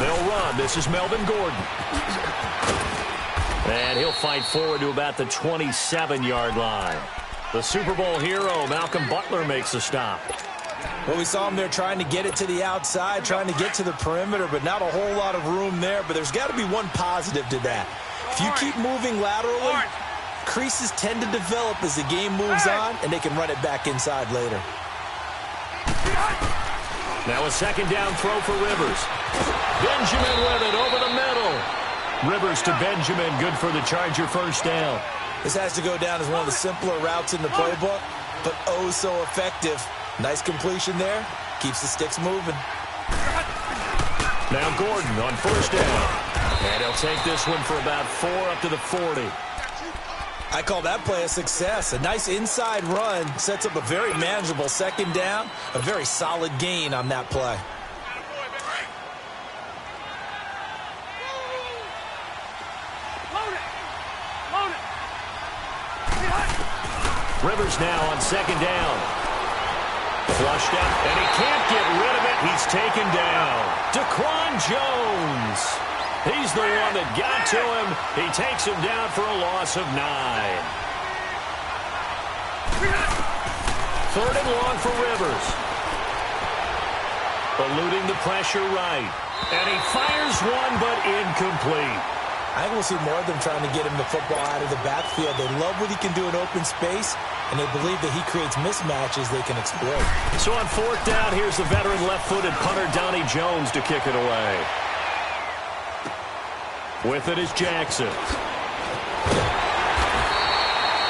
They'll run. This is Melvin Gordon. And he'll fight forward to about the 27-yard line. The Super Bowl hero, Malcolm Butler, makes a stop. Well, we saw him there trying to get it to the outside, trying to get to the perimeter, but not a whole lot of room there. But there's got to be one positive to that. If you keep moving laterally, creases tend to develop as the game moves on, and they can run it back inside later. Now a second down throw for Rivers. Benjamin with it over the middle. Rivers to Benjamin, good for the Charger first down. This has to go down as one of the simpler routes in the playbook, but oh so effective. Nice completion there. Keeps the sticks moving. Now Gordon on first down. And he'll take this one for about 4 up to the 40. I call that play a success. A nice inside run sets up a very manageable second down. A very solid gain on that play. Rivers now on second down. Flushed out, and he can't get rid of it. He's taken down. Daquan Jones. He's the one that got to him. He takes him down for a loss of 9. 3rd and long for Rivers. Eluding the pressure right. And he fires one, but incomplete. I think we'll see more of them trying to get him the football out of the backfield. They love what he can do in open space, and they believe that he creates mismatches they can exploit. So on 4th down, here's the veteran left-footed punter Donnie Jones to kick it away. With it is Jackson.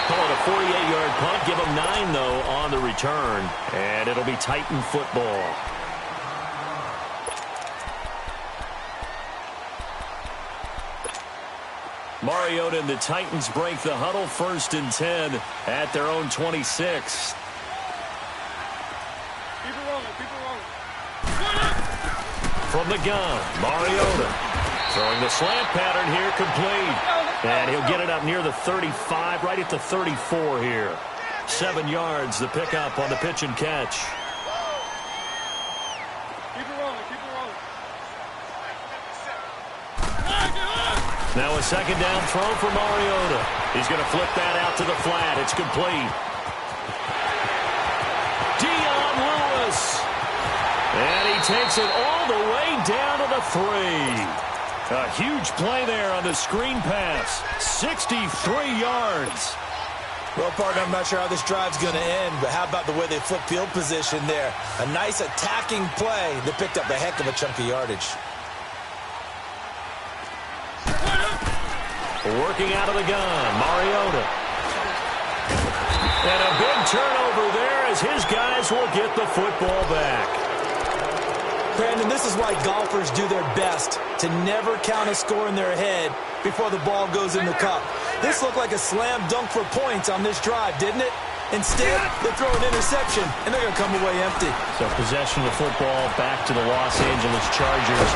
Call it a 48-yard punt. Give him 9, though, on the return. And it'll be Titan football. Mariota and the Titans break the huddle, 1st and 10 at their own 26. From the gun, Mariota throwing the slant pattern here, complete. And he'll get it up near the 35, right at the 34 here. 7 yards, the pickup on the pitch and catch. Now a second down throw for Mariota. He's going to flip that out to the flat. It's complete. Dion Lewis. And he takes it all the way down to the 3. A huge play there on the screen pass. 63 yards. Well, partner, I'm not sure how this drive's going to end, but how about the way they flip field position there? A nice attacking play that picked up a heck of a chunk of yardage. Working out of the gun, Mariota. And a big turnover there as his guys will get the football back. Brandon, this is why golfers do their best to never count a score in their head before the ball goes in the cup. This looked like a slam dunk for points on this drive, didn't it? Instead, they throw an interception, and they're going to come away empty. So possession of the football back to the Los Angeles Chargers.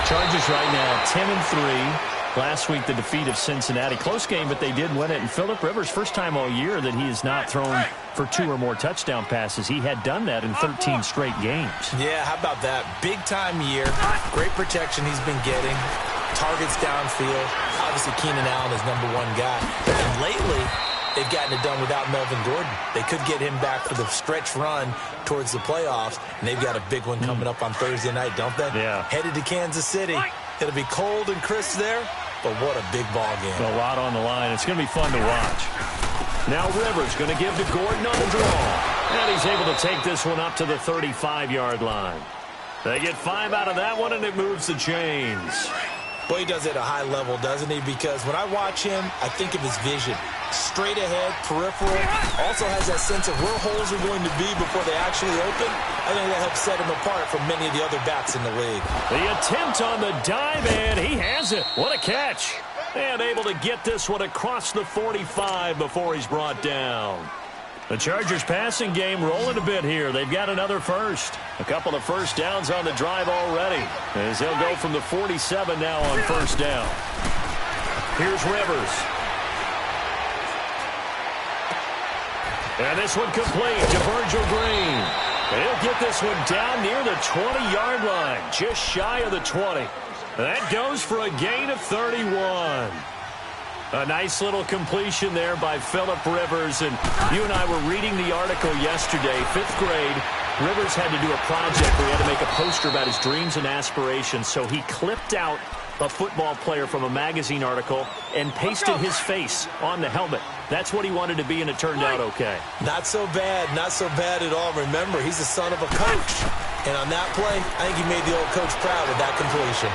Chargers right now 10-3. Last week, the defeat of Cincinnati. Close game, but they did win it. And Phillip Rivers, first time all year that he has not thrown for 2 or more touchdown passes. He had done that in 13 straight games. Yeah, how about that? Big-time year. Great protection he's been getting. Targets downfield. Obviously, Keenan Allen is #1 guy. And lately, they've gotten it done without Melvin Gordon. They could get him back for the stretch run towards the playoffs. And they've got a big one coming up on Thursday night, don't they? Yeah. Headed to Kansas City. It'll be cold and crisp there. But what a big ball game. A lot on the line. It's going to be fun to watch. Now Rivers going to give to Gordon on the draw. And he's able to take this one up to the 35-yard line. They get 5 out of that one, and it moves the chains. Boy, he does it at a high level, doesn't he? Because when I watch him, I think of his vision. Straight ahead, peripheral. Also has that sense of where holes are going to be before they actually open. I think that helps set him apart from many of the other backs in the league. The attempt on the dive, and he has it. What a catch. And able to get this one across the 45 before he's brought down. The Chargers passing game rolling a bit here. They've got another first. A couple of first downs on the drive already. As they'll go from the 47 now on first down. Here's Rivers. And this one complete to Virgil Green. He'll get this one down near the 20-yard line. Just shy of the 20. That goes for a gain of 31. A nice little completion there by Phillip Rivers. And you and I were reading the article yesterday, 5th grade. Rivers had to do a project where he had to make a poster about his dreams and aspirations. So he clipped out a football player from a magazine article and pasted his face on the helmet. That's what he wanted to be, and it turned out okay. Not so bad. Not so bad at all. Remember, he's the son of a coach. And on that play, I think he made the old coach proud with that completion.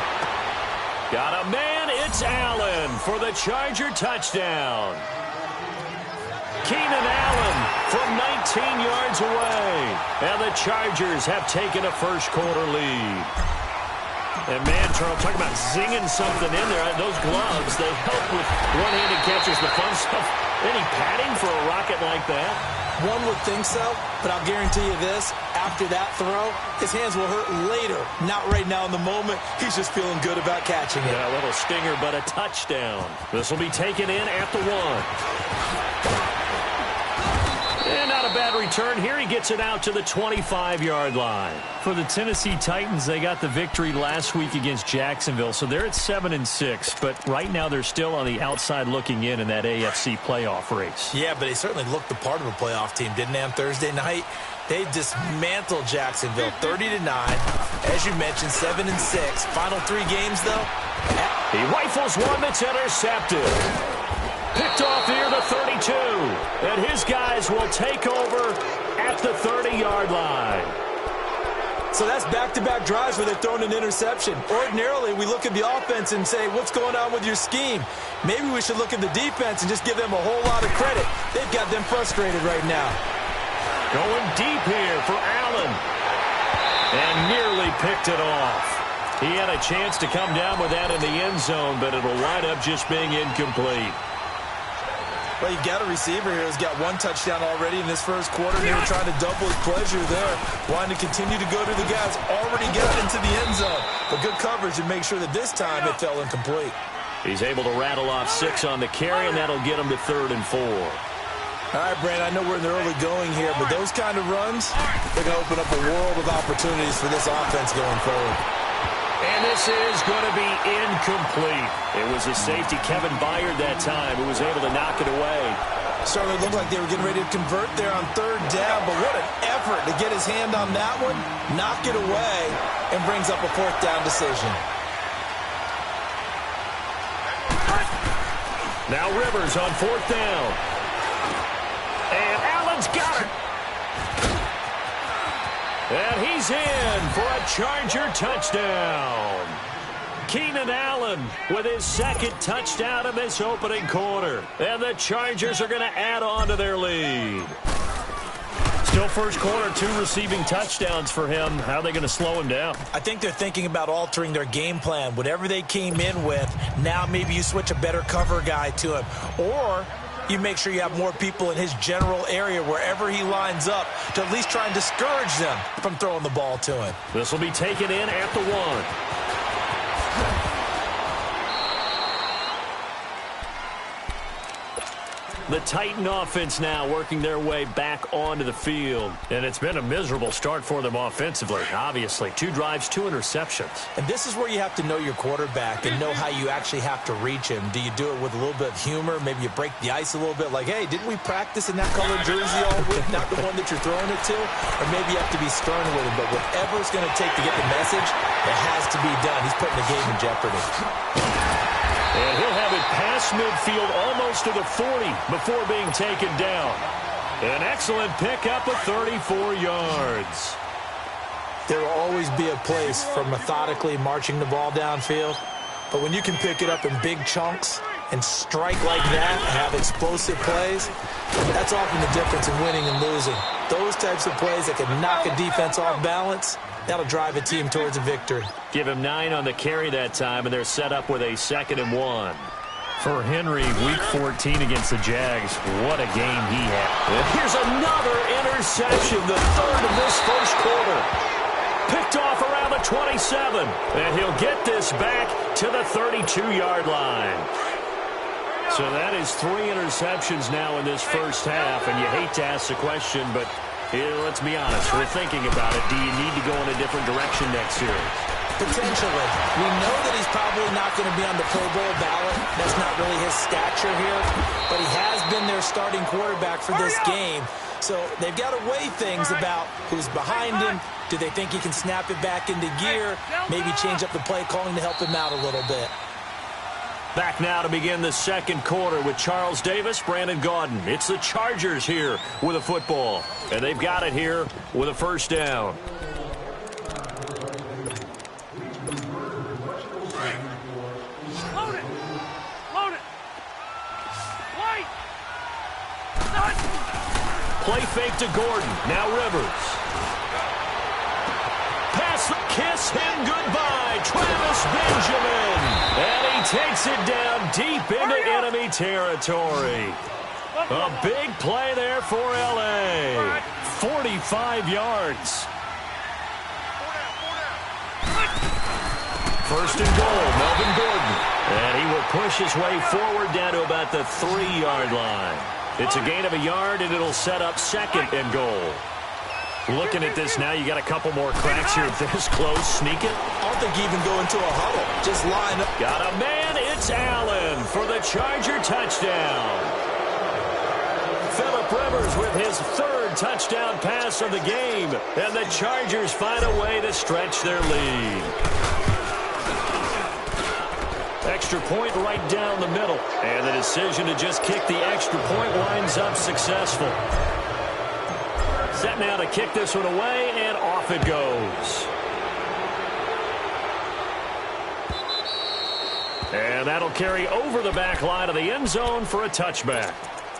Got a man. It's Allen for the Charger touchdown. Keenan Allen from 19 yards away. And the Chargers have taken a first-quarter lead. And, man, Charles, talk about zinging something in there. Those gloves, they help with one-handed catches, the fun stuff. Any padding for a rocket like that? One would think so, but I'll guarantee you this. After that throw, his hands will hurt later. Not right now in the moment. He's just feeling good about catching it. Yeah, a little stinger, but a touchdown. This will be taken in at the 1. And not a bad return here. He gets it out to the 25-yard line. For the Tennessee Titans, they got the victory last week against Jacksonville, so they're at 7-6. But right now they're still on the outside looking in that AFC playoff race. Yeah, but they certainly looked the part of a playoff team, didn't they, on Thursday night? They dismantled Jacksonville 30-9. As you mentioned, 7-6. Final 3 games, though. He rifles one that's intercepted. Picked off near the 32. And his guys will take over at the 30-yard line. So that's back-to-back drives where they're throwing an interception. Ordinarily, we look at the offense and say, what's going on with your scheme? Maybe we should look at the defense and just give them a whole lot of credit. They've got them frustrated right now. Going deep here for Allen. And nearly picked it off. He had a chance to come down with that in the end zone, but it'll wind up just being incomplete. Well, you've got a receiver here who's got 1 touchdown already in this first quarter. They were trying to double his pleasure there, wanting to continue to go to the guys already got into the end zone. But good coverage and make sure that this time it fell incomplete. He's able to rattle off 6 on the carry, and that'll get him to 3rd and 4. All right, Brand, I know we're in the early going here, but those kind of runs, they're going to open up a world of opportunities for this offense going forward. And this is going to be incomplete. It was a safety, Kevin Byard, that time, who was able to knock it away. Certainly looked like they were getting ready to convert there on 3rd down, but what an effort to get his hand on that one, knock it away, and brings up a 4th down decision. Now Rivers on 4th down. And Allen's got it. And he's in for a Charger touchdown. Keenan Allen with his 2nd touchdown of this opening quarter. And the Chargers are going to add on to their lead. Still first quarter, 2 receiving touchdowns for him. How are they going to slow him down? I think they're thinking about altering their game plan. Whatever they came in with, now maybe you switch a better cover guy to him. Or you make sure you have more people in his general area wherever he lines up to at least try and discourage them from throwing the ball to him. This will be taken in at the 1. The Titan offense now working their way back onto the field. And it's been a miserable start for them offensively, obviously. 2 drives, 2 interceptions. And this is where you have to know your quarterback and know how you actually have to reach him. Do you do it with a little bit of humor? Maybe you break the ice a little bit like, hey, didn't we practice in that colored jersey all week? Not the one that you're throwing it to? Or maybe you have to be stern with him. But whatever it's going to take to get the message, it has to be done. He's putting the game in jeopardy. And he'll have it past midfield almost to the 40 before being taken down. An excellent pickup of 34 yards. There will always be a place for methodically marching the ball downfield. But when you can pick it up in big chunks and strike like that and have explosive plays, that's often the difference in winning and losing. Those types of plays that can knock a defense off balance, that'll drive a team towards a victory. Give him 9 on the carry that time, and they're set up with a 2nd and 1. For Henry, week 14 against the Jags, what a game he had. And here's another interception, the 3rd of this first quarter. Picked off around the 27, and he'll get this back to the 32-yard line. So that is 3 interceptions now in this first half, and you hate to ask the question, but let's be honest, we're thinking about it. Do you need to go in a different direction next series? Potentially. We know that he's probably not going to be on the Pro Bowl ballot. That's not really his stature here. But he has been their starting quarterback for this game. So they've got to weigh things about who's behind him. Do they think he can snap it back into gear? Maybe change up the play calling to help him out a little bit. Back now to begin the second quarter with Charles Davis, Brandon Gaudin. It's the Chargers here with a football. And they've got it here with a first down. Play fake to Gordon. Now Rivers. Pass the kiss him goodbye. Travis Benjamin. And he takes it down deep into enemy territory. A big play there for L.A. 45 yards. First and goal, Melvin Gordon. And he will push his way forward down to about the 3-yard line. It's a gain of a yard, and it'll set up second and goal. Looking at this now, you got a couple more cracks here this close. Sneak it. I don't think you even go into a huddle. Just line up. Got a man. It's Allen for the Charger touchdown. Phillip Rivers with his third touchdown pass of the game. And the Chargers find a way to stretch their lead. Extra point right down the middle. And the decision to just kick the extra point winds up successful. Set now to kick this one away, and off it goes. And that'll carry over the back line of the end zone for a touchback.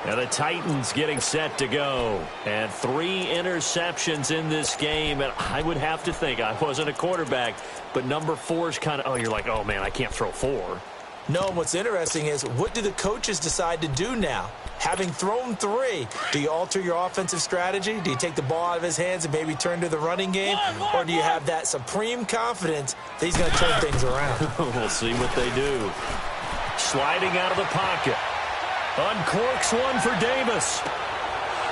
And the Titans getting set to go. And 3 interceptions in this game. And I would have to think, I wasn't a quarterback, but number 4 is kind of, oh, you're like, oh, man, I can't throw 4. No, what's interesting is, what do the coaches decide to do now? Having thrown 3, do you alter your offensive strategy? Do you take the ball out of his hands and maybe turn to the running game? Or do you have that supreme confidence that he's going to turn things around? We'll see what they do. Sliding out of the pocket. Uncorks one for Davis.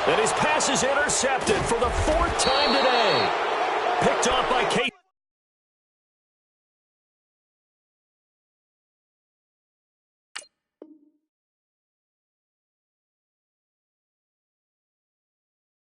And his pass is intercepted for the 4th time today. Picked off by Kate.